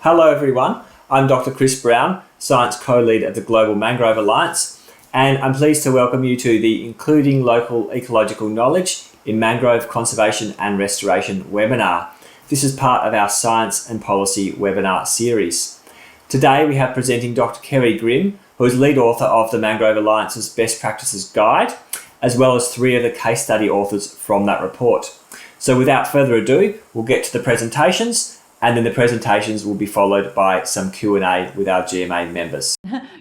Hello everyone, I'm Dr. Chris Brown, Science Co-Lead of the Global Mangrove Alliance, and I'm pleased to welcome you to the Including Local Ecological Knowledge in Mangrove Conservation and Restoration webinar. This is part of our Science and Policy webinar series. Today we have presenting Dr. Kerry Grimm, who is lead author of the Mangrove Alliance's Best Practices Guide, as well as 3 of the case study authors from that report. So without further ado, we'll get to the presentations, and then the presentations will be followed by some Q&A with our GMA members.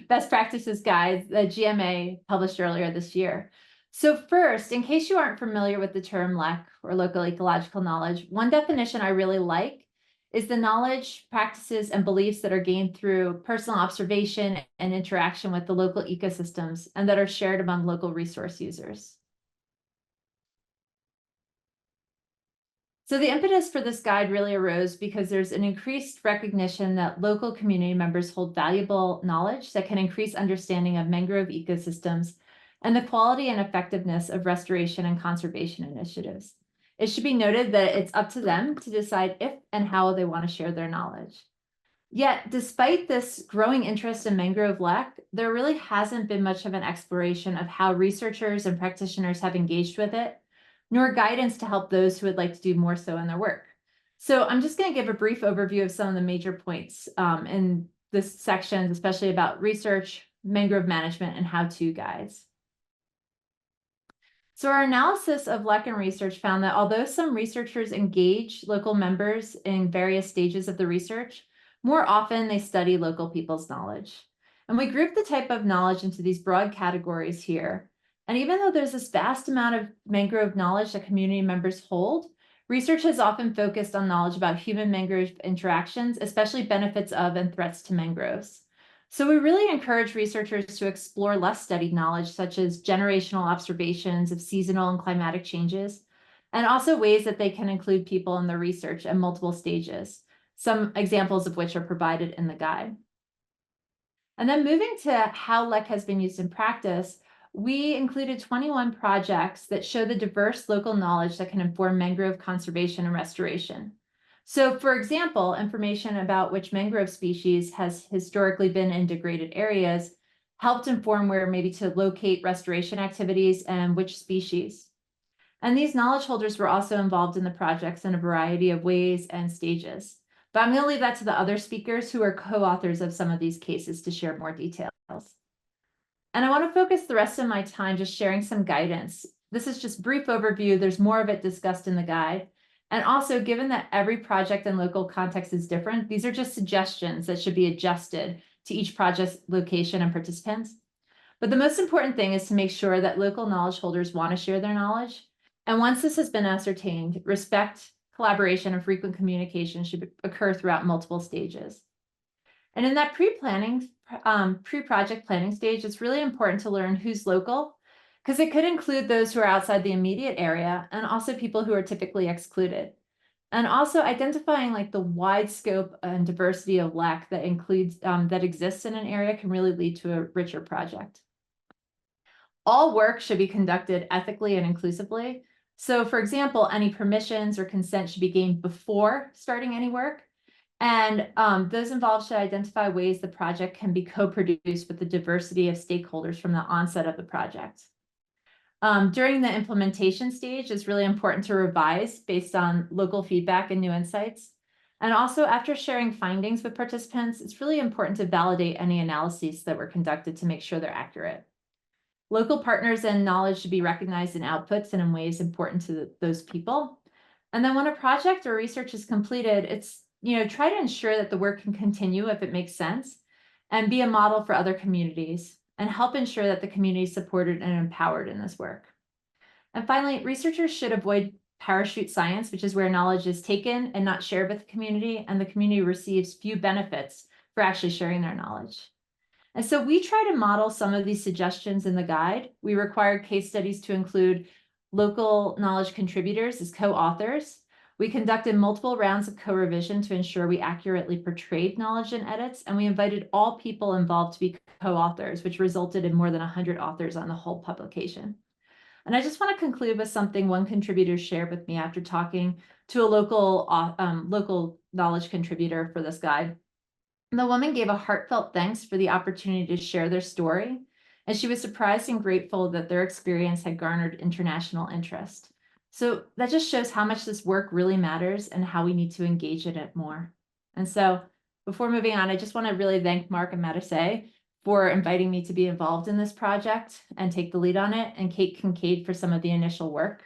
Best Practices Guide, the GMA published earlier this year. So first, in case you aren't familiar with the term LEK, or Local Ecological Knowledge, one definition I really like is the knowledge, practices, and beliefs that are gained through personal observation and interaction with the local ecosystems and that are shared among local resource users. So the impetus for this guide really arose because there's an increased recognition that local community members hold valuable knowledge that can increase understanding of mangrove ecosystems and the quality and effectiveness of restoration and conservation initiatives. It should be noted that it's up to them to decide if and how they want to share their knowledge. Yet, despite this growing interest in mangrove LEK, there really hasn't been much of an exploration of how researchers and practitioners have engaged with it, nor guidance to help those who would like to do more so in their work. So I'm just going to give a brief overview of some of the major points in this section, especially about research, mangrove management, and how-to guides. So our analysis of LEK and research found that although some researchers engage local members in various stages of the research, more often they study local people's knowledge. And we group the type of knowledge into these broad categories here. And even though there's this vast amount of mangrove knowledge that community members hold, research has often focused on knowledge about human mangrove interactions, especially benefits of and threats to mangroves. So we really encourage researchers to explore less studied knowledge, such as generational observations of seasonal and climatic changes, and also ways that they can include people in the research at multiple stages, some examples of which are provided in the guide. And then moving to how LEK has been used in practice, we included 21 projects that show the diverse local knowledge that can inform mangrove conservation and restoration. So, for example, information about which mangrove species has historically been in degraded areas helped inform where maybe to locate restoration activities and which species. And these knowledge holders were also involved in the projects in a variety of ways and stages. But I'm going to leave that to the other speakers who are co-authors of some of these cases to share more details. And I want to focus the rest of my time just sharing some guidance. This is just brief overview. There's more of it discussed in the guide. And also, given that every project and local context is different, these are just suggestions that should be adjusted to each project's location and participants. But the most important thing is to make sure that local knowledge holders want to share their knowledge. And once this has been ascertained, respect, collaboration, and frequent communication should occur throughout multiple stages. And in that pre-project planning stage, it's really important to learn who's local, because it could include those who are outside the immediate area and also people who are typically excluded. And also identifying like the wide scope and diversity of LEK that includes that exists in an area can really lead to a richer project. All work should be conducted ethically and inclusively. So for example, any permissions or consent should be gained before starting any work. And those involved should identify ways the project can be co-produced with the diversity of stakeholders from the onset of the project. During the implementation stage, it's really important to revise based on local feedback and new insights. And also after sharing findings with participants, it's really important to validate any analyses that were conducted to make sure they're accurate. Local partners and knowledge should be recognized in outputs and in ways important to those people. And then when a project or research is completed, it's try to ensure that the work can continue if it makes sense and be a model for other communities and help ensure that the community is supported and empowered in this work. And finally, researchers should avoid parachute science, which is where knowledge is taken and not shared with the community, and the community receives few benefits for actually sharing their knowledge. And so we try to model some of these suggestions in the guide. We required case studies to include local knowledge contributors as co-authors. We conducted multiple rounds of co-revision to ensure we accurately portrayed knowledge in edits, and we invited all people involved to be co-authors, which resulted in more than 100 authors on the whole publication. And I just want to conclude with something one contributor shared with me after talking to a local knowledge contributor for this guide. The woman gave a heartfelt thanks for the opportunity to share their story, and she was surprised and grateful that their experience had garnered international interest. So that just shows how much this work really matters and how we need to engage in it more. And so before moving on, I just want to really thank Mark and Matthias for inviting me to be involved in this project and take the lead on it, and Kate Kincaid for some of the initial work.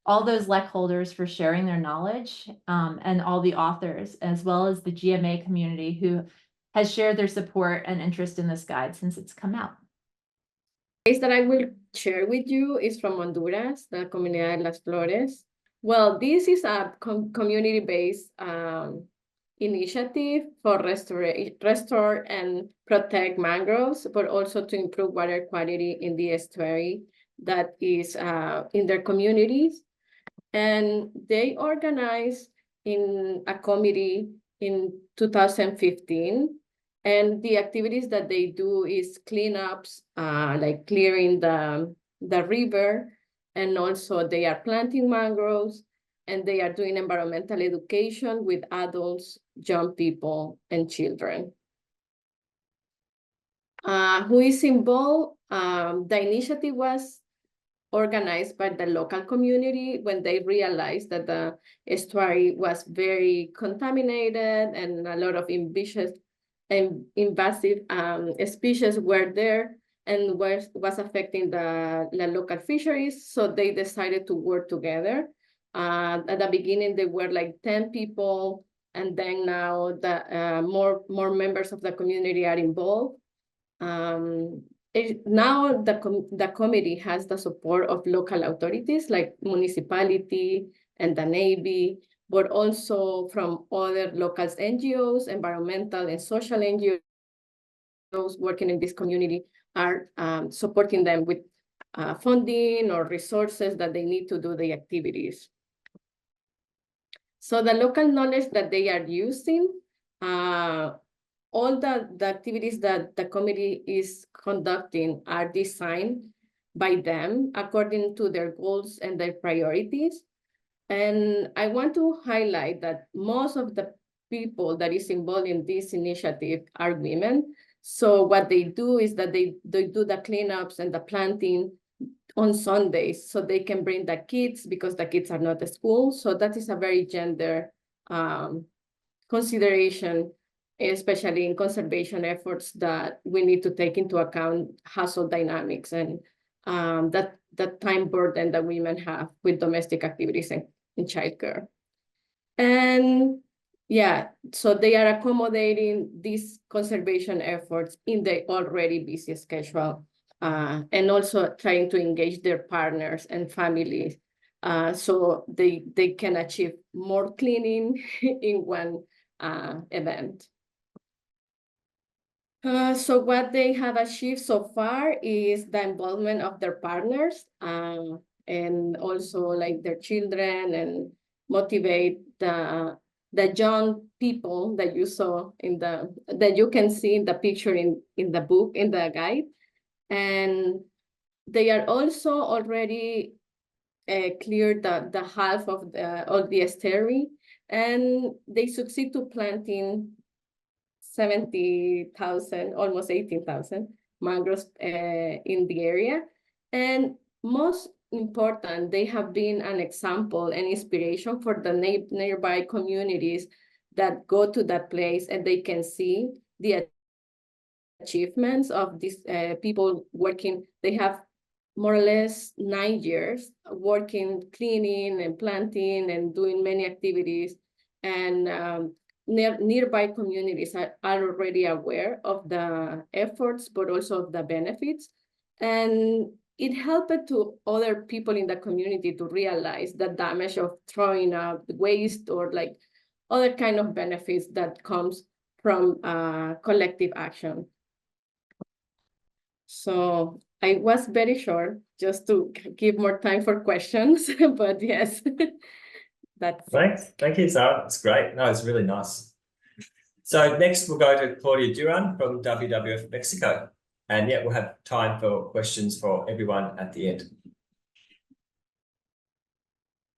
All those LEC holders for sharing their knowledge, and all the authors, as well as the GMA community who has shared their support and interest in this guide since it's come out. Case that I will share with you is from Honduras, the Comunidad de las Flores. Well, this is a community-based initiative for restore and protect mangroves, but also to improve water quality in the estuary that is in their communities. And they organized in a committee in 2015. And the activities that they do is cleanups, like clearing the river, and also they are planting mangroves, and they are doing environmental education with adults, young people, and children. Who is involved? The initiative was organized by the local community when they realized that the estuary was very contaminated and a lot of invasive species were there and was affecting the local fisheries. So they decided to work together. At the beginning, they were like 10 people, and then now the more members of the community are involved. Now the committee has the support of local authorities like municipality and the Navy, but also from other local NGOs, environmental and social NGOs working in this community are supporting them with funding or resources that they need to do the activities. So the local knowledge that they are using, all the activities that the committee is conducting are designed by them according to their goals and their priorities. And I want to highlight that most of the people that is involved in this initiative are women. So what they do is that they do the cleanups and the planting on Sundays, so they can bring the kids because the kids are not at school. So that is a very gender consideration, especially in conservation efforts, that we need to take into account household dynamics and that time burden that women have with domestic activities and in childcare. And yeah, so they are accommodating these conservation efforts in the already busy schedule, and also trying to engage their partners and families, so they can achieve more cleaning in one event. So what they have achieved so far is the involvement of their partners, and also like their children, and motivate the young people that you saw that you can see in the picture in the book, in the guide. And they are also already cleared the half of the estuary, and they succeed to planting 70,000, almost 18,000 mangroves in the area. And most important, they have been an example and inspiration for the nearby communities that go to that place, and they can see the achievements of these people working. They have more or less 9 years working, cleaning and planting and doing many activities. And nearby communities are already aware of the efforts, but also of the benefits. And it helped to other people in the community to realize the damage of throwing out waste, or like other kind of benefits that comes from collective action. So I was very short just to give more time for questions, but yes, that's Thanks. Thank you, Sara. It's great. No, it's really nice. So next we'll go to Claudia Durán from WWF Mexico. And yeah, we'll have time for questions for everyone at the end.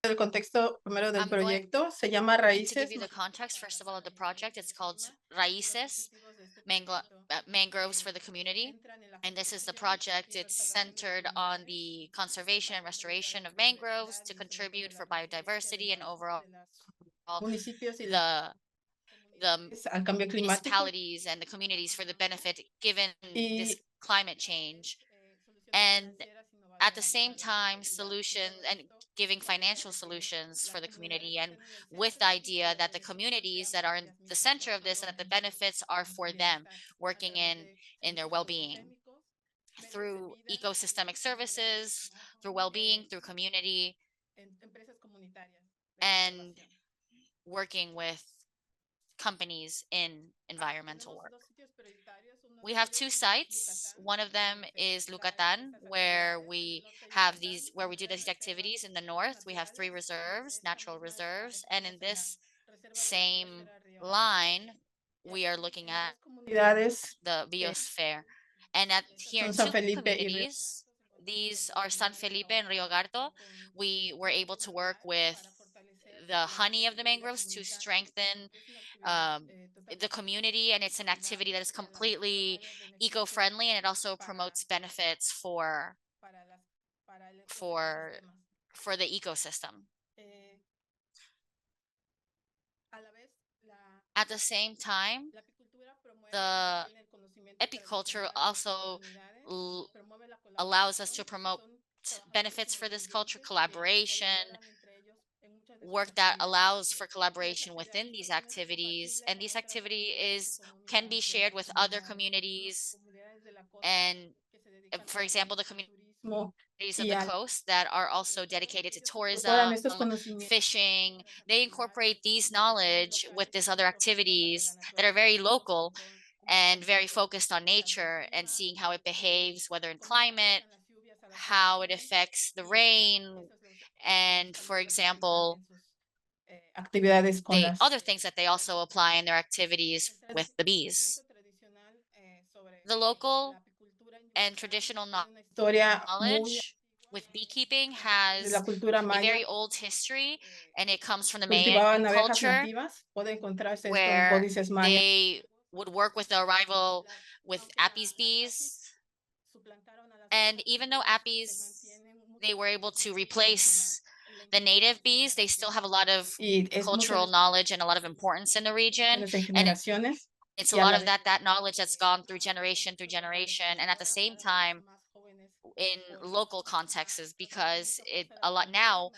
El contexto primero del I'm going proyecto se llama To give Raíces. you the context, first of all, of the project, it's called Raíces, mangroves for the community. And this is the project. It's centered on the conservation and restoration of mangroves to contribute for biodiversity and overall the al cambio climático. municipalities and the communities for the benefit given this climate change. And at the same time, solutions and giving financial solutions for the community, and with the idea that the communities that are in the center of this and that the benefits are for them, working in their well-being through ecosystemic services, through well-being, through community, and working with companies in environmental work. We have two sites. One of them is Lucatan, where we do these activities in the north. We have 3 reserves, natural reserves, and in this same line, we are looking at the biosphere. And here in San 2 Felipe y Río. communities, these are San Felipe and Rio Garto. We were able to work with the honey of the mangroves to strengthen the community, and it's an activity that is completely eco-friendly, and it also promotes benefits for the ecosystem. At the same time, the apiculture also allows us to promote benefits for this culture, collaboration, work that allows for collaboration within these activities, and these activities can be shared with other communities, and for example, the communities of the coast that are also dedicated to tourism, fishing. They incorporate these knowledge with these other activities that are very local and very focused on nature and seeing how it behaves, whether in climate, how it affects the rain, and for example, other things that they also apply in their activities with the bees. The local and traditional knowledge with beekeeping has a very old history, and it comes from the Mayan culture, where they would work with the arrival with Apis bees. And even though Apis, they were able to replace the native bees, they still have a lot of cultural knowledge and a lot of importance in the region. And it's a lot of that knowledge that's gone through generation, and at the same time in local contexts, because a lot now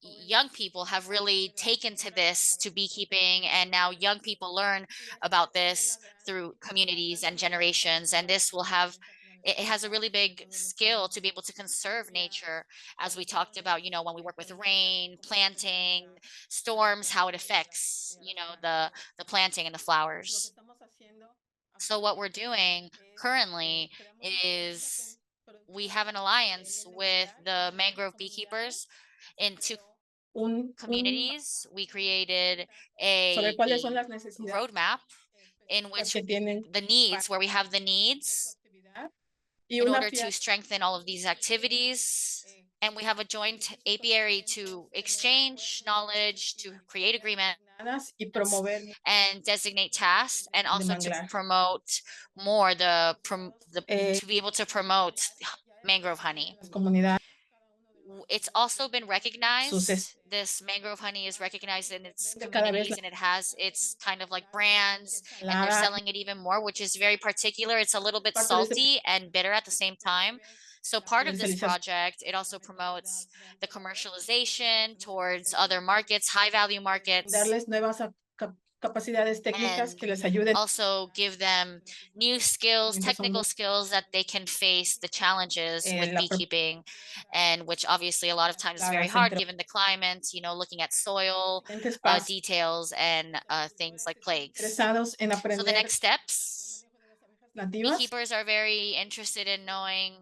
young people have really taken to this, to beekeeping, and now young people learn about this through communities and generations, and this will have it has a really big skill to be able to conserve nature, as we talked about, when we work with rain, planting, storms, how it affects, the planting and the flowers. So what we're doing currently is we have an alliance with the mangrove beekeepers in 2 communities. We created a roadmap in which the needs, where we have the needs in order to strengthen all of these activities. And we have a joint apiary to exchange knowledge, to create agreements and designate tasks, and also to promote more to be able to promote mangrove honey. It's also been recognized. This mangrove honey is recognized in its communities, and it has its kind of like brands, and they're selling it even more, which is very particular. It's a little bit salty and bitter at the same time. So part of this project, it also promotes the commercialization towards other markets, high value markets, and also give them new skills, technical skills that they can face the challenges with beekeeping, and which obviously a lot of times is very hard given the climate, looking at soil details and things like plagues. So the next steps, beekeepers are very interested in knowing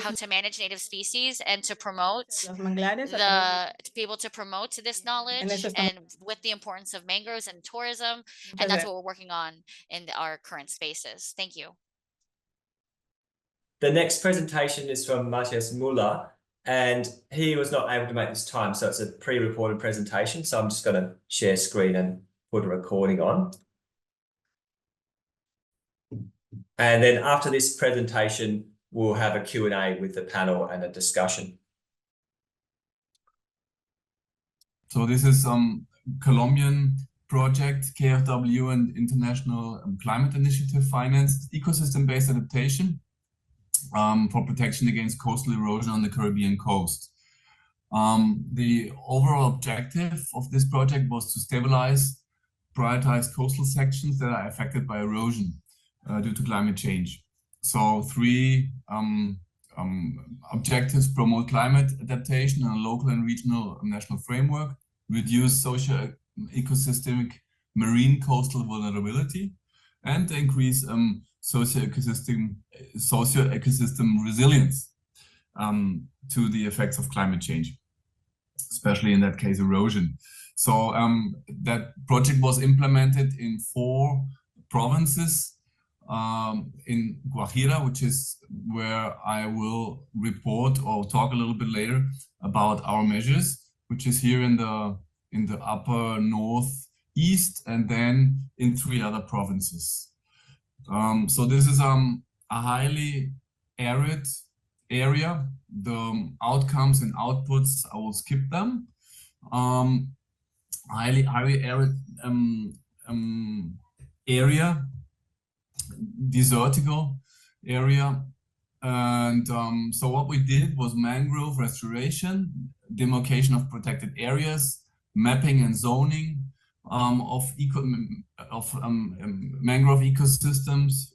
how to manage native species and to promote to be able to promote this knowledge, and with the importance of mangroves and tourism, and that's what we're working on in our current spaces. Thank you. The next presentation is from Matthias Mueller, and he was not able to make this time, so it's a pre-recorded presentation. So I'm just going to share screen and put a recording on. And then after this presentation, we'll have a Q&A with the panel and a discussion. So this is Colombian project, KfW and International Climate Initiative financed ecosystem-based adaptation for protection against coastal erosion on the Caribbean coast. The overall objective of this project was to stabilize prioritized coastal sections that are affected by erosion due to climate change. So three objectives: promote climate adaptation in a local and regional national framework, reduce socio-ecosystemic marine coastal vulnerability, and increase socio-ecosystem resilience to the effects of climate change, especially in that case erosion. So that project was implemented in 4 provinces in Guajira, which is where I will report or talk a little bit later about our measures, which is here in the upper northeast, and then in 3 other provinces. So this is a highly arid area. The outcomes and outputs, I will skip them. Highly arid area, desertical area. And so what we did was mangrove restoration, demarcation of protected areas, mapping and zoning of mangrove ecosystems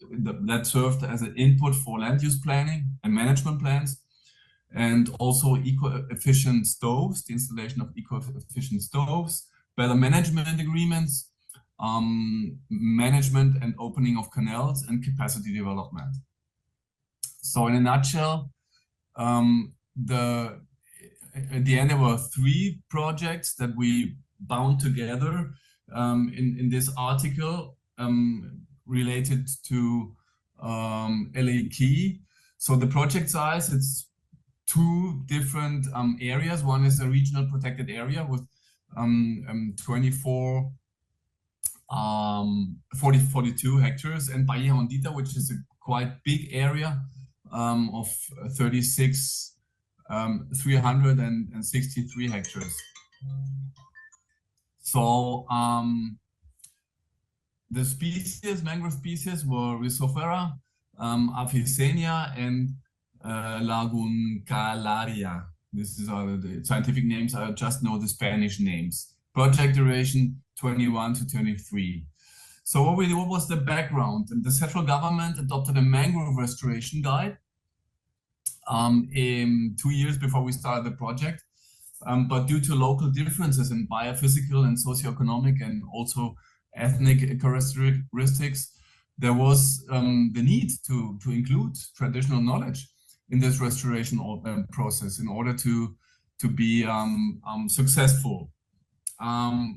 that served as an input for land use planning and management plans, and also eco-efficient stoves, the installation of eco-efficient stoves, better management agreements, management and opening of canals, and capacity development. So in a nutshell, at the end there were 3 projects that we bound together in this article related to LAK. So the project size, it's 2 different areas. One is a regional protected area with 42 hectares, and Bahía Hondita, which is a quite big area of 363 hectares. So the species, mangrove species, were Rhizoptera, Avicennia, and Laguncalaria. This is the scientific names. I just know the Spanish names. Project duration 21 to 23. So what was the background? And the central government adopted a mangrove restoration guide in 2 years before we started the project. But due to local differences in biophysical and socioeconomic and also ethnic characteristics, there was the need to include traditional knowledge in this restoration process in order to be successful.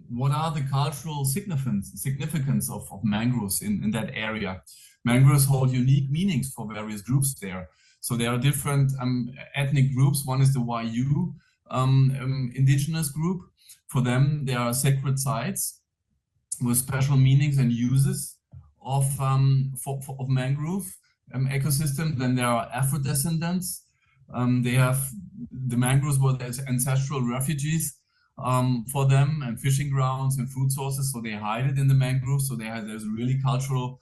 What are the cultural significance of mangroves in that area? Mangroves hold unique meanings for various groups there. So there are different ethnic groups. One is the Wayuu indigenous group. For them, there are sacred sites with special meanings and uses of mangrove ecosystem. Then there are Afro-descendants. They have the mangroves were their ancestral refugees for them, and fishing grounds and food sources. So they hide it in the mangroves. So there's really cultural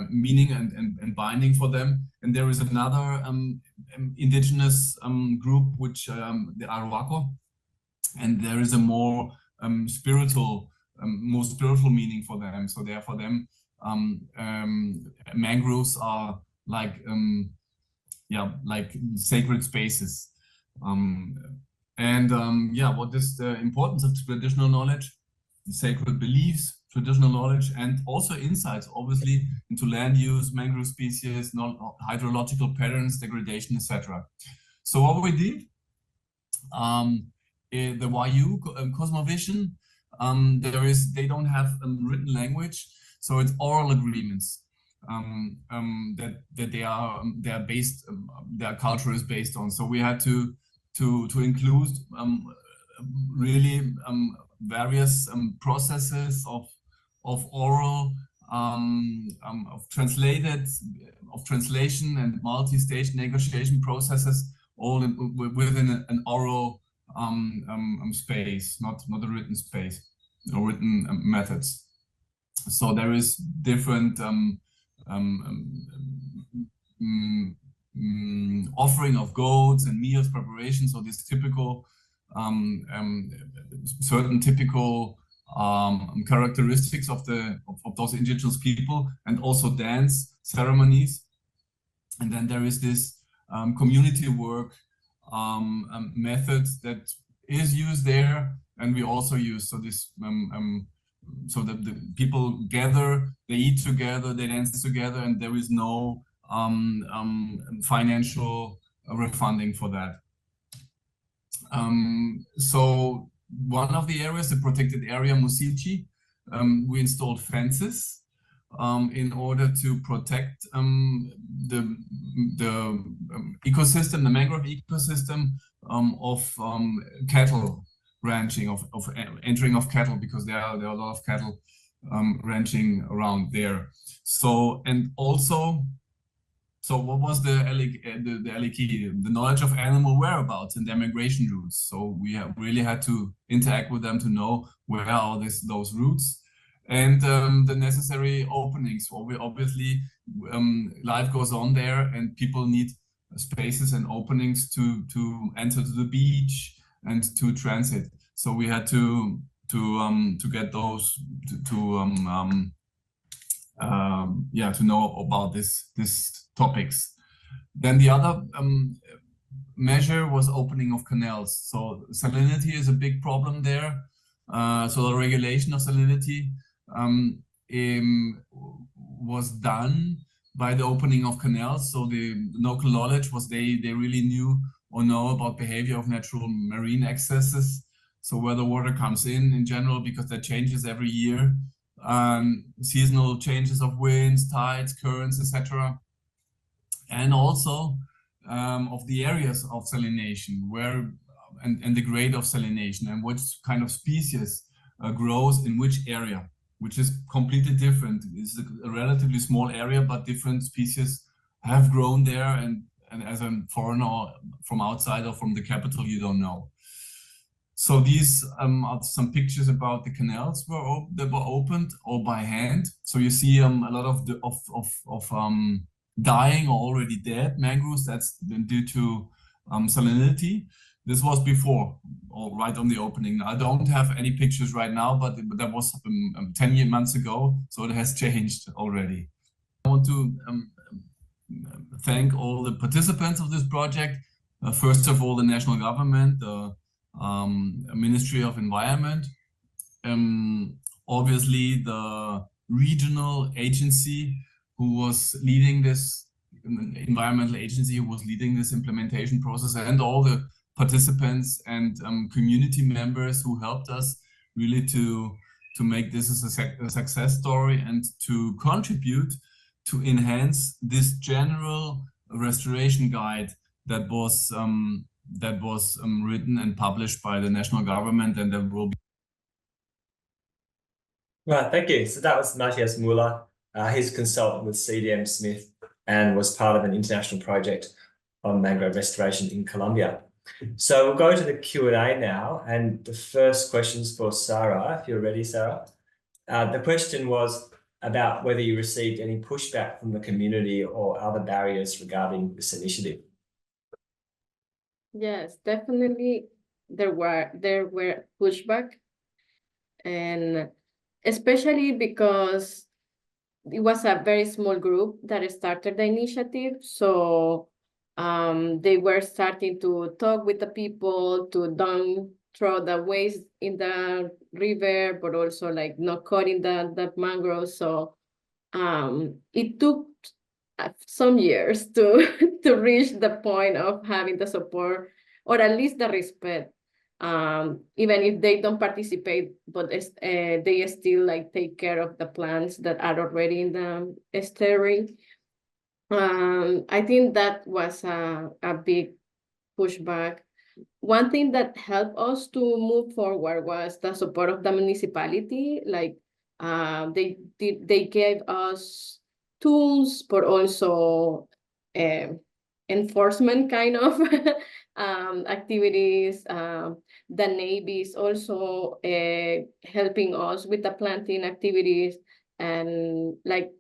meaning and binding for them. And there is another indigenous group, which the Arhuaco, and there is a more spiritual meaning for them. So there for them, mangroves are like sacred spaces. What is the importance of traditional knowledge? Sacred beliefs, traditional knowledge, and also insights, obviously, into land use, mangrove species, hydrological patterns, degradation, etc. So what we did, the Wayuu cosmovision, they don't have written language, so it's oral agreements that they are based, their culture is based on. So we had to include really various processes of oral translation and multi-stage negotiation processes, all within an oral space, not a written space or written methods. So there is different offering of goats and meals preparation. So this typical certain typical characteristics of those indigenous people, and also dance ceremonies. And then there is this community work method that is used there, and we also use so that the people gather, they eat together, they dance together, and there is no financial refunding for that. So one of the areas, the protected area Musichi, we installed fences in order to protect the ecosystem, the mangrove ecosystem of cattle ranching, of entering of cattle, because there are a lot of cattle ranching around there. So, and also, so what was the key? The knowledge of animal whereabouts and their migration routes. So we really had to interact with them to know where are those routes, and the necessary openings. So obviously life goes on there, and people need spaces and openings to enter to the beach and to transit. So we had to get those to know about this topics. Then the other measure was opening of canals. So salinity is a big problem there. So the regulation of salinity was done by the opening of canals. So the local knowledge was they really knew or know about behavior of natural marine excesses. So where the water comes in general, because that changes every year. Seasonal changes of winds, tides, currents, etc. And also of the areas of salination, where and the grade of salination, and which kind of species grows in which area, which is completely different. It's a relatively small area, but different species have grown there, and as a foreigner from outside or from the capital, you don't know. So these are some pictures about the canals that were opened or by hand. So you see a lot of dying or already dead mangroves. That's due to salinity. This was before, or right on the opening. I don't have any pictures right now, but that was 10 months ago, so it has changed already. I want to thank all the participants of this project. First of all, the national government, the Ministry of Environment, obviously the regional agency who was leading this, environmental agency who was leading this implementation process, and all the participants and community members who helped us really to make this a success story and to contribute to enhance this general restoration guide that was written and published by the national government, and that will be. Right, thank you. So that was Matthias Mueller. He's a consultant with CDM Smith and was part of an international project on mangrove restoration in Colombia. So we'll go to the Q&A now, and the first question's for Sara, if you're ready, Sara. The question was about whether you received any pushback from the community or other barriers regarding this initiative. Yes, definitely there were pushback, and especially because it was a very small group that started the initiative. So they were starting to talk with the people to don't throw the waste in the river, but also like not cutting the mangroves. So it took some years to reach the point of having the support, or at least the respect, even if they don't participate, but they still like take care of the plants that are already in the estuary. I think that was a big pushback. One thing that helped us to move forward was the support of the municipality. Like they gave us tools, but also enforcement kind of activities. The Navy is also helping us with the planting activities, and like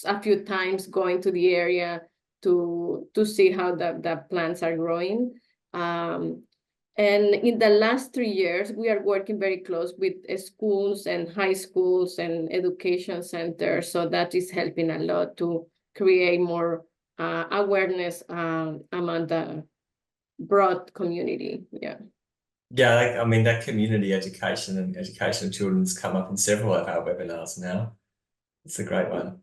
a few times going to the area to see how the plants are growing. And in the last 3 years, we are working very close with schools and high schools and education centers. So that is helping a lot to create more awareness among the broad community. Yeah. Yeah, I mean, that community education and education of children has come up in several of our webinars now. It's a great one.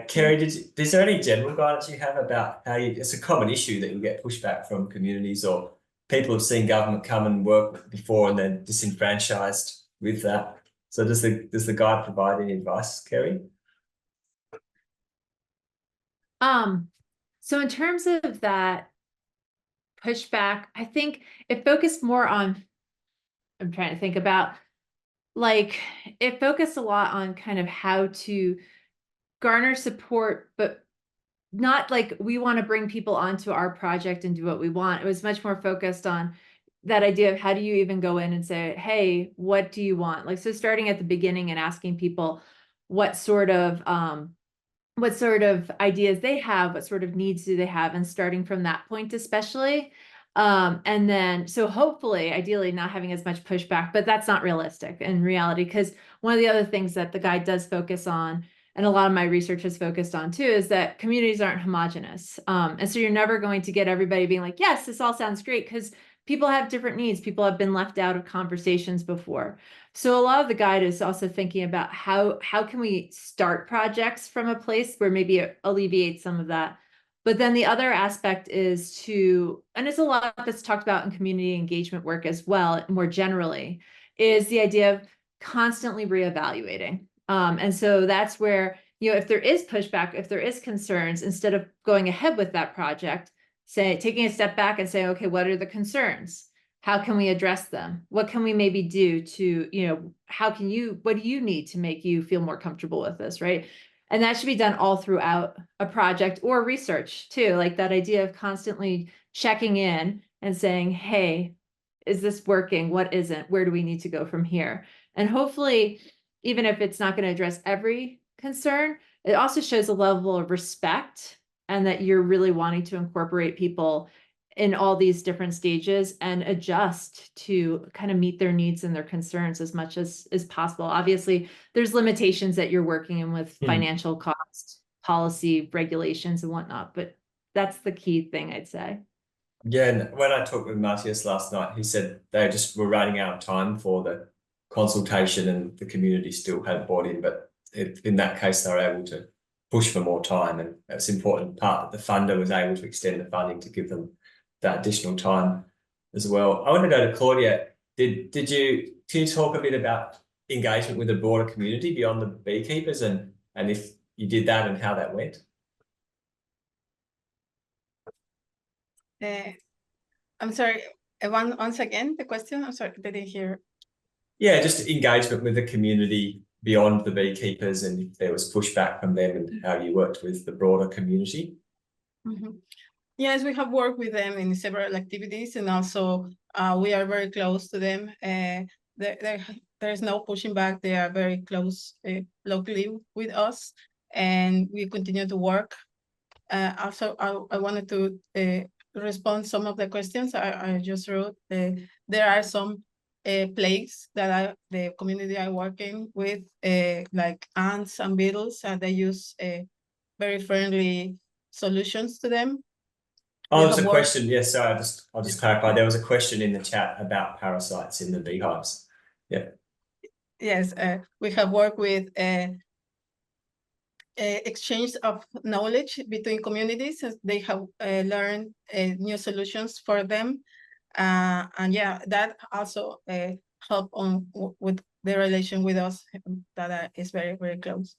Kerry, is there any general guidance you have about how it's a common issue that you get pushback from communities, or people have seen government come and work before and they're disenfranchised with that? So does the guide provide any advice, Kerry? So in terms of that pushback, I think it focused more on, I'm trying to think about, like, it focused a lot on kind of how to garner support, but not like we want to bring people onto our project and do what we want. It was much more focused on that idea of how do you even go in and say, hey, what do you want? Like, so starting at the beginning and asking people what sort of ideas they have, what sort of needs do they have, and starting from that point especially. And then, so hopefully, ideally not having as much pushback, but that's not realistic in reality, because one of the other things that the guide does focus on, and a lot of my research is focused on too, is that communities aren't homogenous. And so you're never going to get everybody being like, yes, this all sounds great, because people have different needs. People have been left out of conversations before. So a lot of the guide is also thinking about how can we start projects from a place where maybe it alleviates some of that. But then the other aspect is to, and it's a lot that's talked about in community engagement work as well, more generally, is the idea of constantly reevaluating. And so that's where, if there is pushback, if there is concerns, instead of going ahead with that project, taking a step back and saying, okay, what are the concerns? How can we address them? What can we maybe do to, what do you need to make you feel more comfortable with this, right? And that should be done all throughout a project or research too, like that idea of constantly checking in and saying, hey, is this working? What isn't? Where do we need to go from here? And hopefully, even if it's not going to address every concern, it also shows a level of respect, and that you're really wanting to incorporate people in all these different stages and adjust to kind of meet their needs and their concerns as much as possible. Obviously, there's limitations that you're working in with financial cost, policy, regulations, and whatnot, but that's the key thing, I'd say. Yeah, and when I talked with Matthias last night, he said they just were running out of time for the consultation, and the community still hadn't bought in, but in that case, they were able to push for more time, and that's an important part that the funder was able to extend the funding to give them that additional time as well. I want to go to Claudia. Can you talk a bit about engagement with the broader community beyond the beekeepers, and if you did that and how that went? I'm sorry, once again, the question, I'm sorry, didn't hear. Yeah, just engagement with the community beyond the beekeepers, and if there was pushback from them, and how you worked with the broader community. Mm-hmm. Yes, we have worked with them in several activities, and also we are very close to them. There's no pushing back. They are very close locally with us, and we continue to work. Also, I wanted to respond some of the questions I just wrote. There are some plagues that the community are working with, like ants and beetles, and they use very friendly solutions to them. Oh, there's a question. Yes, sorry, I'll just clarify. There was a question in the chat about parasites in the beehives. Yeah. Yes, we have worked with exchange of knowledge between communities, as they have learned new solutions for them. And yeah, that also help with the relation with us, that is very, very close.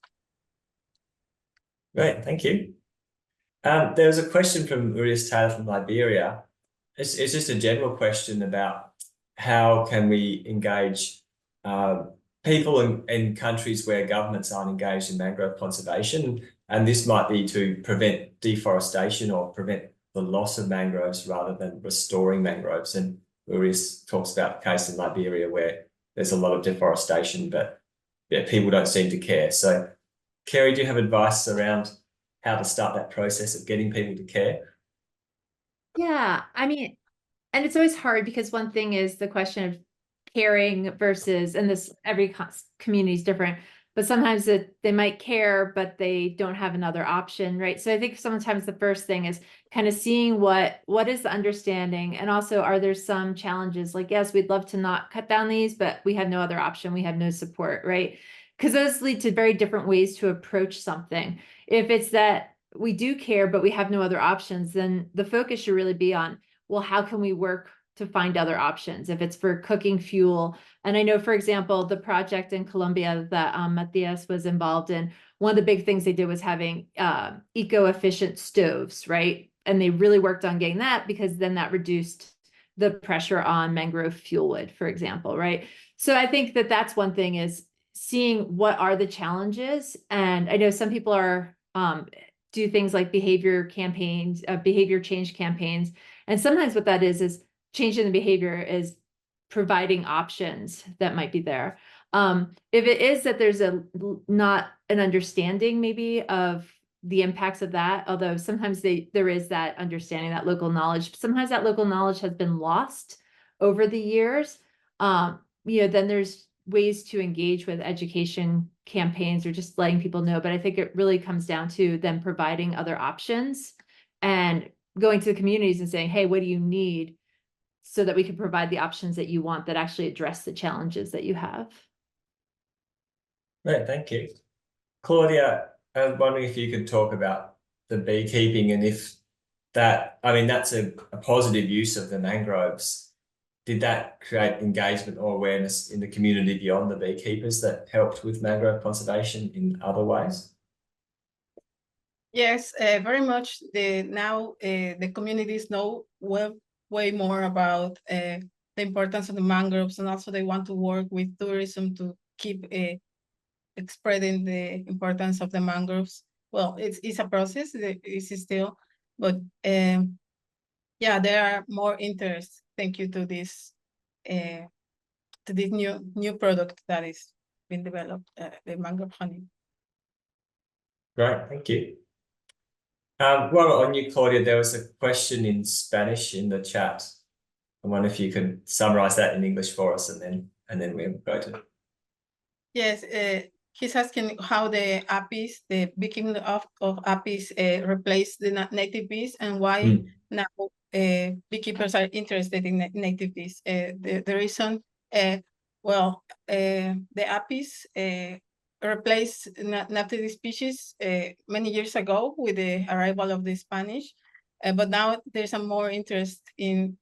Great, thank you. There's a question from Urias Taylor from Liberia. It's just a general question about how can we engage people in countries where governments aren't engaged in mangrove conservation, and this might be to prevent deforestation or prevent the loss of mangroves rather than restoring mangroves. And Urias talks about the case in Liberia where there's a lot of deforestation, but yeah, people don't seem to care. So, Kerry, do you have advice around how to start that process of getting people to care? Yeah, I mean, and it's always hard because one thing is the question of caring versus, and this every community is different, but sometimes they might care, but they don't have another option, right? So I think sometimes the first thing is kind of seeing what is the understanding, and also are there some challenges? Like, yes, we'd love to not cut down these, but we have no other option. We have no support, right? Because those lead to very different ways to approach something. If it's that we do care, but we have no other options, then the focus should really be on, well, how can we work to find other options if it's for cooking fuel? And I know, for example, the project in Colombia that Matthias was involved in, one of the big things they did was having eco-efficient stoves, right? And they really worked on getting that because then that reduced the pressure on mangrove fuel wood, for example, right? So I think that that's one thing, is seeing what are the challenges. And I know some people are do things like behavior campaigns, behavior change campaigns. And sometimes what that is changing the behavior is providing options that might be there. If it is that there's not an understanding maybe of the impacts of that, although sometimes there is that understanding, that local knowledge, sometimes that local knowledge has been lost over the years. Then there's ways to engage with education campaigns or just letting people know. But I think it really comes down to them providing other options and going to the communities and saying, hey, what do you need, so that we can provide the options that you want that actually address the challenges that you have. Right, thank you. Claudia, I'm wondering if you could talk about the beekeeping and if that, I mean, that's a positive use of the mangroves. Did that create engagement or awareness in the community beyond the beekeepers that helped with mangrove conservation in other ways? Yes, very much. Now the communities know way more about the importance of the mangroves, and also they want to work with tourism to keep spreading the importance of the mangroves. Well, it's a process. It's still, but yeah, there are more interest. Thank you to this new product that is being developed, the mangrove honey. Great, thank you. While on you, Claudia, there was a question in Spanish in the chat. I wonder if you could summarize that in English for us, and then we'll go to. Yes, he's asking how the apis, the beekeeping of apis, replace the native bees, and why now beekeepers are interested in native bees. The reason, the apis replaced native species many years ago with the arrival of the Spanish, but now there's a more interest in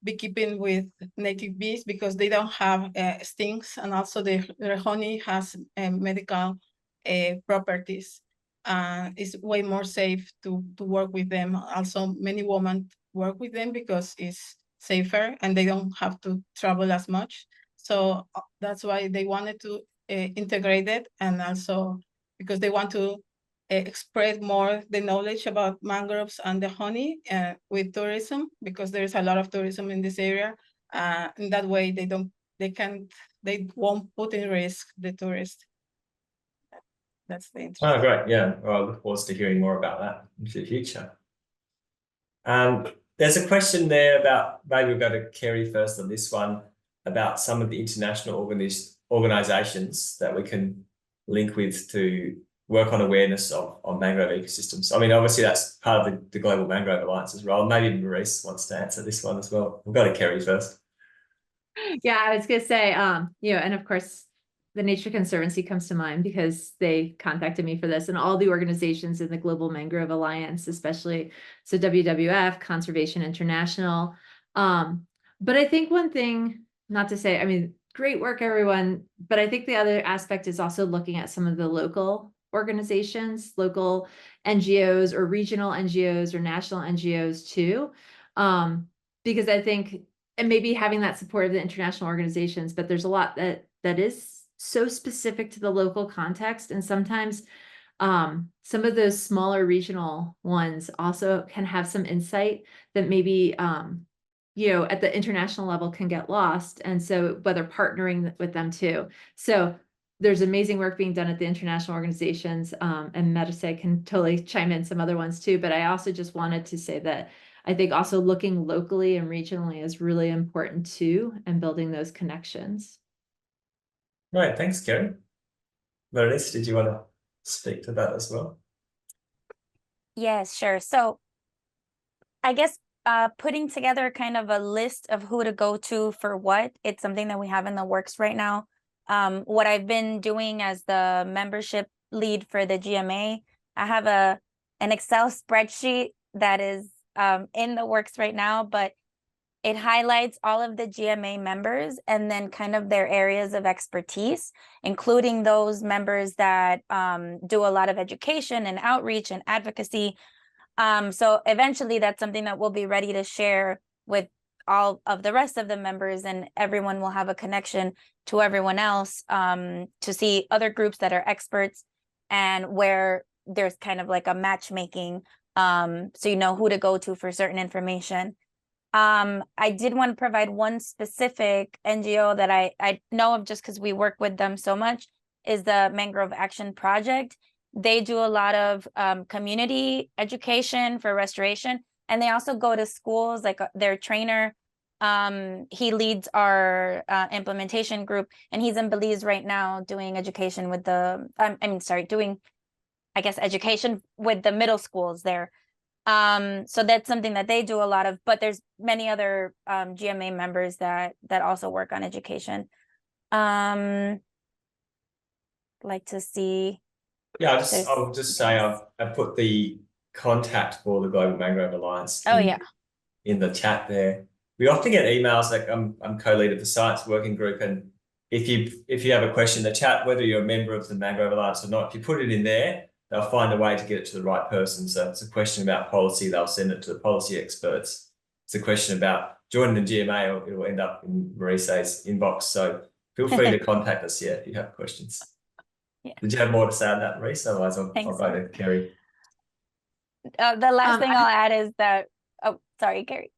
beekeeping with native bees because they don't have stings, and also their honey has medical properties. It's way more safe to work with them. Also, many women work with them because it's safer and they don't have to travel as much. So that's why they wanted to integrate it, and also because they want to spread more the knowledge about mangroves and the honey with tourism, because there's a lot of tourism in this area. In that way, they won't put in risk the tourist. That's the interest. Oh, great. Yeah. Well, I look forward to hearing more about that in the future. There's a question there about, maybe we'll go to Kerry first on this one, about some of the international organizations that we can link with to work on awareness of mangrove ecosystems. I mean, obviously that's part of the Global Mangrove Alliance as well. Maybe Maurice wants to answer this one as well. We'll go to Kerry first. Yeah, I was gonna say, and of course, the Nature Conservancy comes to mind because they contacted me for this, and all the organizations in the Global Mangrove Alliance, especially, so WWF, Conservation International. But I think one thing, not to say, I mean, great work, everyone, but I think the other aspect is also looking at some of the local organizations, local NGOs or regional NGOs or national NGOs too. Because I think, and maybe having that support of the international organizations, but there's a lot that is so specific to the local context, and sometimes some of those smaller regional ones also can have some insight that maybe at the international level can get lost. And so whether partnering with them too. So there's amazing work being done at the international organizations, and Matthias can totally chime in some other ones too. But I also just wanted to say that I think also looking locally and regionally is really important too, and building those connections. Right, thanks, Kerry. Maurice, did you want to speak to that as well? Yes, sure. So I guess putting together kind of a list of who to go to for what, it's something that we have in the works right now. What I've been doing as the membership lead for the GMA, I have an Excel spreadsheet that is in the works right now, but it highlights all of the GMA members and then kind of their areas of expertise, including those members that do a lot of education and outreach and advocacy. So eventually that's something that we'll be ready to share with all of the rest of the members, and everyone will have a connection to everyone else, to see other groups that are experts and where there's kind of like a matchmaking, so you know who to go to for certain information. I did want to provide one specific NGO that I know of just because we work with them so much, is the Mangrove Action Project. They do a lot of community education for restoration, and they also go to schools, like their trainer. He leads our implementation group, and he's in Belize right now doing education with doing, I guess, education with the middle schools there. So that's something that they do a lot of, but there's many other GMA members that also work on education. Like to see. Yeah, I'll just say I put the contact for the Global Mangrove Alliance in the chat there. We often get emails, like I'm co-lead of the science working group, and if you have a question in the chat, whether you're a member of the Mangrove Alliance or not, if you put it in there, they'll find a way to get it to the right person. So if it's a question about policy, they'll send it to the policy experts. It's a question about joining the GMA, it will end up in Maurice's inbox. So feel free to contact us if you have questions. Yeah. Did you have more to say on that, Maurice? Otherwise, I'll go to Kerry. The last thing I'll add is that, oh, sorry, Kerry.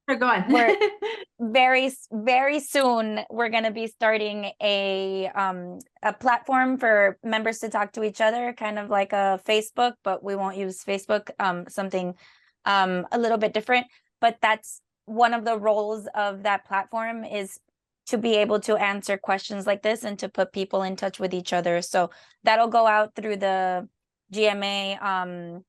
Go on. We're very, very soon, we're going to be starting a platform for members to talk to each other, kind of like a Facebook, but we won't use Facebook, something a little bit different. But that's one of the roles of that platform, is to be able to answer questions like this and to put people in touch with each other. So that'll go out through the GMA,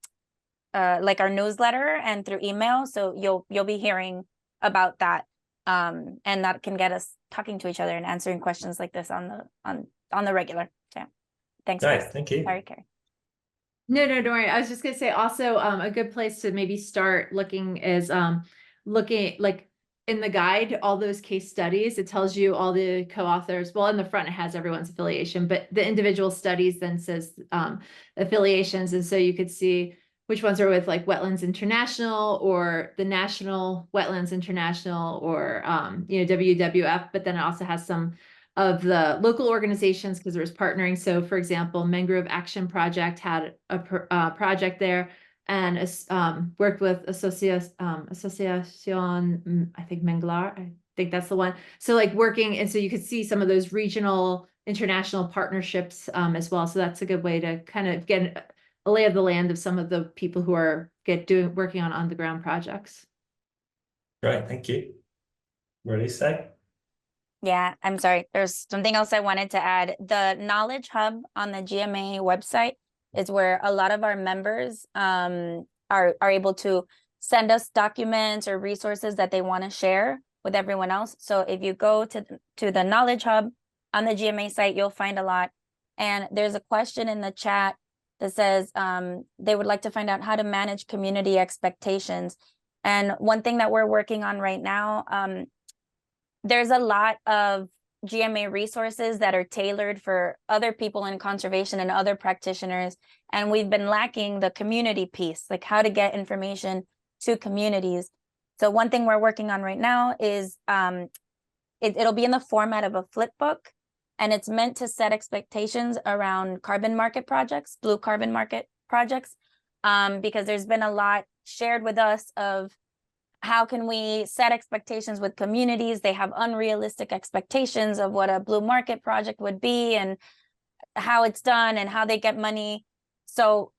like our newsletter, and through email. So you'll be hearing about that, and that can get us talking to each other and answering questions like this on the regular. So thanks. Nice, thank you. Sorry, Kerry. No, don't worry. I was just gonna say also, a good place to maybe start looking is looking like in the guide, all those case studies. It tells you all the co-authors. Well, in the front it has everyone's affiliation, but the individual studies then says affiliations, and so you could see which ones are with like Wetlands International or the National Wetlands International, or WWF. But then it also has some of the local organizations, because there was partnering. So for example, Mangrove Action Project had a project there, and worked with Associación, I think Manglar, I think that's the one. So like working, and so you could see some of those regional international partnerships as well. So that's a good way to kind of get a lay of the land of some of the people who are working on the ground projects. Great, thank you. Ready to say? Yeah, I'm sorry. There's something else I wanted to add. The Knowledge Hub on the GMA website is where a lot of our members are able to send us documents or resources that they want to share with everyone else. So if you go to the Knowledge Hub on the GMA site, you'll find a lot. And there's a question in the chat that says they would like to find out how to manage community expectations. And one thing that we're working on right now, there's a lot of GMA resources that are tailored for other people in conservation and other practitioners. And we've been lacking the community piece, like how to get information to communities. So one thing we're working on right now is it'll be in the format of a flip book. and it's meant to set expectations around carbon market projects, blue carbon market projects, because there's been a lot shared with us of how can we set expectations with communities. They have unrealistic expectations of what a blue market project would be and how it's done and how they get money. So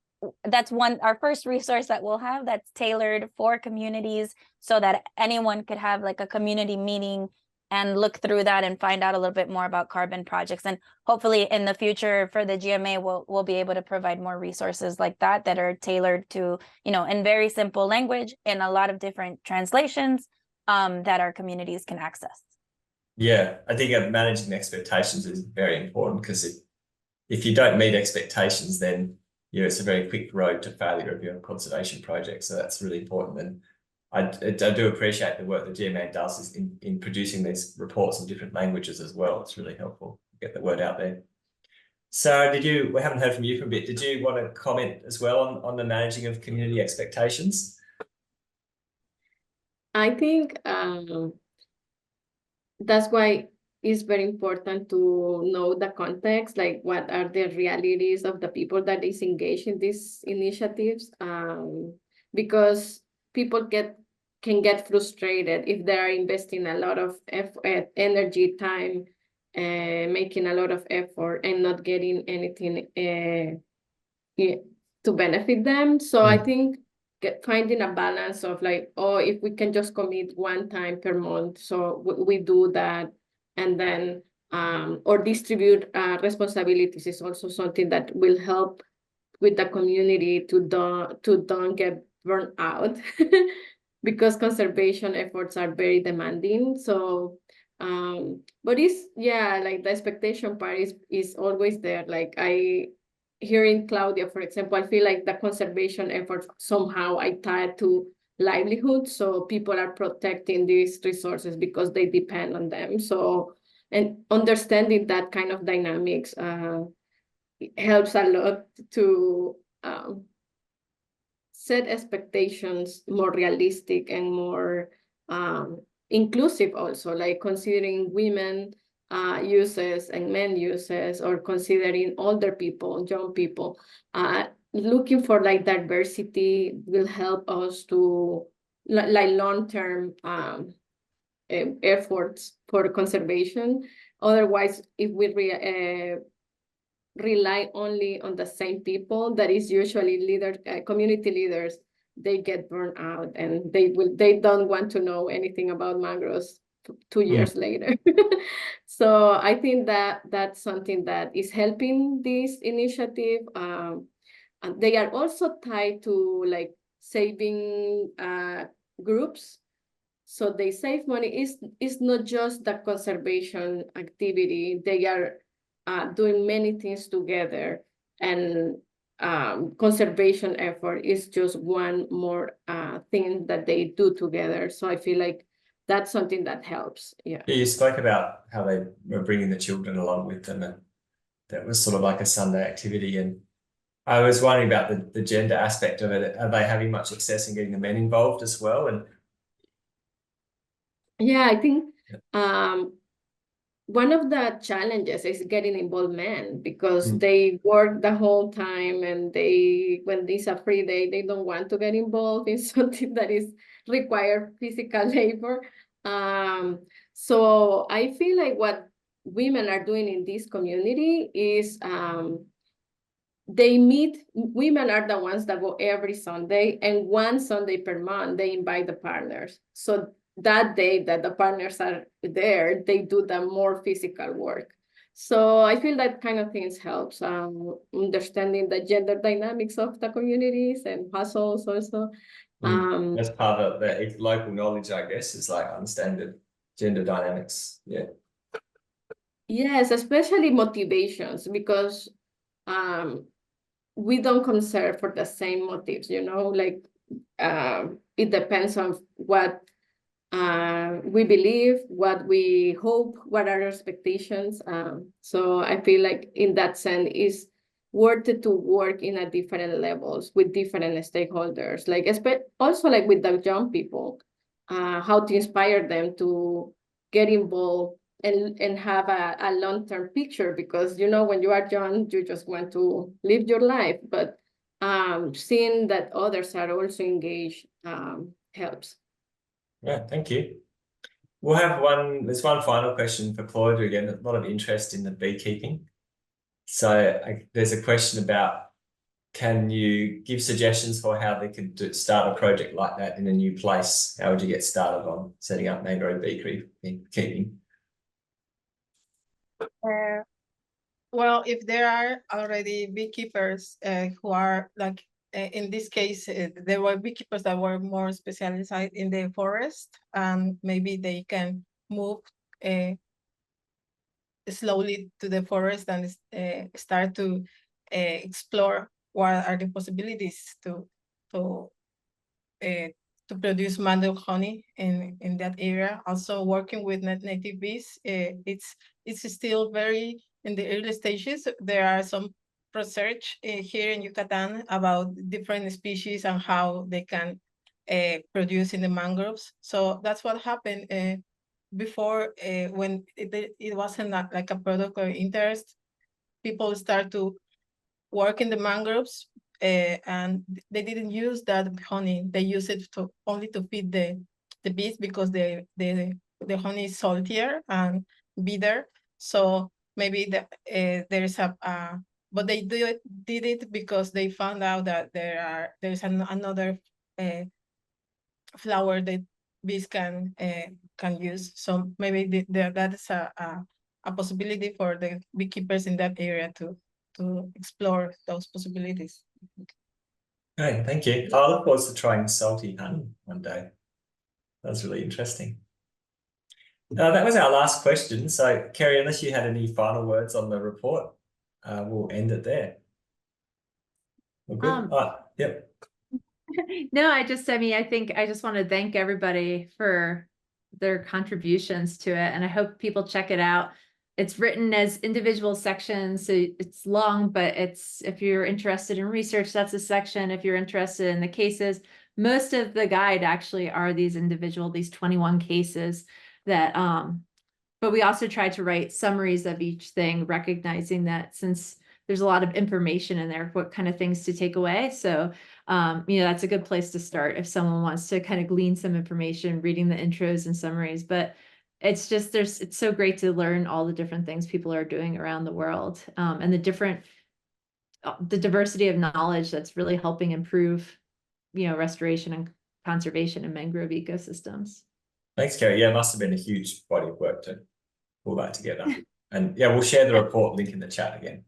that's our first resource that we'll have that's tailored for communities, so that anyone could have like a community meeting and look through that and find out a little bit more about carbon projects. And hopefully in the future for the GMA, we'll be able to provide more resources like that are tailored to, in very simple language, in a lot of different translations, that our communities can access. Yeah, I think managing expectations is very important, because if you don't meet expectations, then it's a very quick road to failure of your conservation project. So that's really important. And I do appreciate the work the GMA does in producing these reports in different languages as well. It's really helpful to get the word out there. So we haven't heard from you for a bit. Did you want to comment as well on the managing of community expectations? I think that's why it's very important to know the context, like what are the realities of the people that is engaged in these initiatives, because people can get frustrated if they are investing a lot of energy, time, making a lot of effort and not getting anything to benefit them. So I think finding a balance of like, if we can just commit one time per month, so we do that, and then or distribute responsibilities is also something that will help with the community to don't get burned out because conservation efforts are very demanding. So but like the expectation part is always there. Like hearing Claudia, for example, I feel like the conservation efforts somehow I tied to livelihood. So people are protecting these resources because they depend on them. So, and understanding that kind of dynamics helps a lot to set expectations more realistic and more inclusive also, like considering women uses and men uses, or considering older people, young people. Looking for like diversity will help us to like long-term efforts for conservation. Otherwise, if we rely only on the same people, that is usually community leaders, they get burned out and they don't want to know anything about mangroves 2 years later. So I think that's something that is helping this initiative. And they are also tied to like saving groups. So they save money. It's not just the conservation activity. They are doing many things together, and conservation effort is just one more thing that they do together. So I feel like that's something that helps. Yeah. You spoke about how they were bringing the children along with them, and that was sort of like a Sunday activity. And I was wondering about the gender aspect of it. Are they having much success in getting the men involved as well? And yeah, I think one of the challenges is getting involved men, because they work the whole time, and when it's a free day, they don't want to get involved in something that is require physical labor. So I feel like what women are doing in this community is women are the ones that go every Sunday, and one Sunday per month, they invite the partners. So that day that the partners are there, they do the more physical work. So I feel that kind of things helps understanding the gender dynamics of the communities and hustles also. That's part of the local knowledge, I guess, is like understand the gender dynamics. Yeah. Yes, especially motivations, because we don't conserve for the same motives, like it depends on what we believe, what we hope, what are our expectations. So I feel like in that sense is worth it to work in a different levels with different stakeholders, like also like with the young people, how to inspire them to get involved and have a long-term picture, because, you know, when you are young, you just want to live your life, but seeing that others are also engaged helps. Yeah, thank you. We'll have there's one final question for Claudia again, a lot of interest in the beekeeping. So there's a question about, can you give suggestions for how they could start a project like that in a new place? How would you get started on setting up mangrove beekeeping? Well, if there are already beekeepers who are like, in this case, there were beekeepers that were more specialized in the forest, and maybe they can move slowly to the forest and start to explore what are the possibilities to produce mangrove honey in that area. Also working with native bees, it's still very in the early stages. There are some research here in Yucatan about different species and how they can produce in the mangroves. So that's what happened before, when it wasn't like a product of interest. People start to work in the mangroves, and they didn't use that honey. They use it only to feed the bees, because the honey is saltier and bitter. So maybe there's but they did it because they found out that there's another flower that bees can use. So maybe that is a possibility for the beekeepers in that area to explore those possibilities. Great, thank you. I look forward to trying salty honey one day. That's really interesting. That was our last question. So, Kerry, unless you had any final words on the report, we'll end it there. We're good. Yep. No, I think I just want to thank everybody for their contributions to it, and I hope people check it out. It's written as individual sections, so it's long, but if you're interested in research, that's a section. If you're interested in the cases, most of the guide actually are these 21 cases that, but we also try to write summaries of each thing, recognizing that since there's a lot of information in there, what kind of things to take away. So, that's a good place to start if someone wants to kind of glean some information, reading the intros and summaries. But it's so great to learn all the different things people are doing around the world, and the diversity of knowledge that's really helping improve, restoration and conservation in mangrove ecosystems. Thanks, Kerry. Yeah, it must have been a huge body of work to pull that together. And yeah, we'll share the report link in the chat again.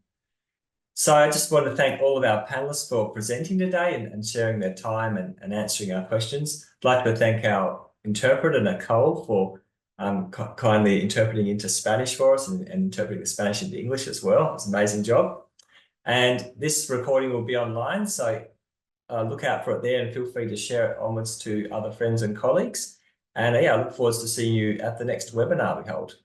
So I just want to thank all of our panelists for presenting today and sharing their time and answering our questions. I'd like to thank our interpreter, Nicole, for kindly interpreting into Spanish for us and interpreting the Spanish into English as well. It's an amazing job. And this recording will be online, so look out for it there and feel free to share it onwards to other friends and colleagues. And yeah, I look forward to seeing you at the next webinar we hold.